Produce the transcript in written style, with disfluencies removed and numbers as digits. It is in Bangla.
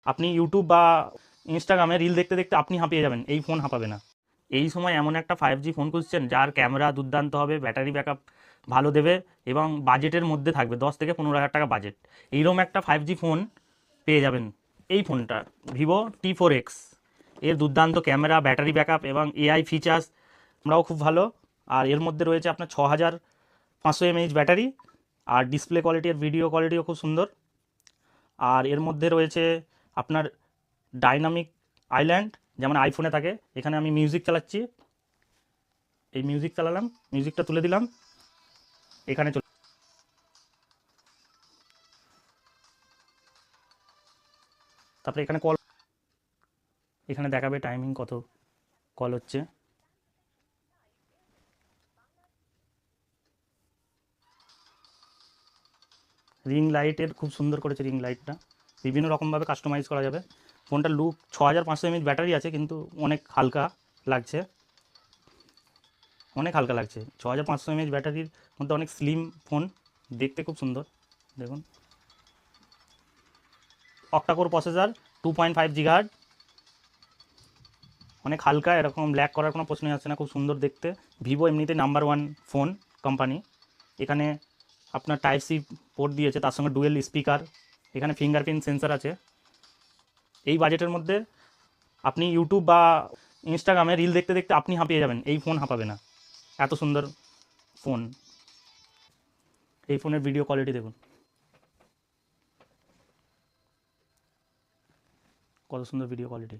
আপনি ইউটিউব বা ইনস্টাগ্রামে রিল দেখতে দেখতে আপনি হাঁপিয়ে যাবেন, এই ফোন হাঁপাবে না। এই সময় এমন একটা 5G ফোন খুঁজছেন যার ক্যামেরা দুর্দান্ত হবে, ব্যাটারি ব্যাকআপ ভালো দেবে এবং বাজেটের মধ্যে থাকবে, 10 থেকে 15 হাজার টাকা বাজেট, এইরকম একটা 5G ফোন পেয়ে যাবেন। এই ফোনটা ভিভো T4X, এর দুর্দান্ত ক্যামেরা, ব্যাটারি ব্যাকআপ এবং এআই ফিচার্স আমরাও খুব ভালো। আর এর মধ্যে রয়েছে আপনার 6500 mAh ব্যাটারি, আর ডিসপ্লে কোয়ালিটি আর ভিডিও কোয়ালিটিও খুব সুন্দর। আর এর মধ্যে রয়েছে আপনার ডাইনামিক আইল্যান্ড, যেমন আইফোনে থাকে। এখানে আমি মিউজিক চালাচ্ছি, এই মিউজিক চালালাম, মিউজিকটা তুলে দিলাম, এখানে চলে, তারপরে এখানে কল, এখানে দেখাবে টাইমিং কত কল হচ্ছে। রিং লাইটের খুব সুন্দর করেছে, রিং লাইটটা বিভিন্ন রকমভাবে কাস্টমাইজ করা যাবে। ফোনটার লুক, 6500 mAh ব্যাটারি আছে কিন্তু অনেক হালকা লাগছে, অনেক হালকা লাগছে। 6500 mAh ব্যাটারির মধ্যে অনেক স্লিম ফোন, দেখতে খুব সুন্দর। দেখুন, অক্টাকোর প্রসেসর, 2.5 GHz, অনেক হালকা, এরকম ব্ল্যাক করার কোনো প্রশ্নই আসছে না, খুব সুন্দর দেখতে। ভিভো এমনিতে নাম্বার 1 ফোন কোম্পানি। এখানে আপনার টাইপ সি পোর্ট দিয়েছে, তার সঙ্গে ডুয়েল স্পিকার, এখানে ফিঙ্গারপ্রিন্ট সেন্সর আছে। এই বাজেটের মধ্যে আপনি ইউটিউব বা ইনস্টাগ্রামে রিল দেখতে দেখতে আপনি হাঁপিয়ে যাবেন, এই ফোন হাঁপাবে না। এত সুন্দর ফোন, এই ফোনের ভিডিও কোয়ালিটি দেখুন কত সুন্দর ভিডিও কোয়ালিটি।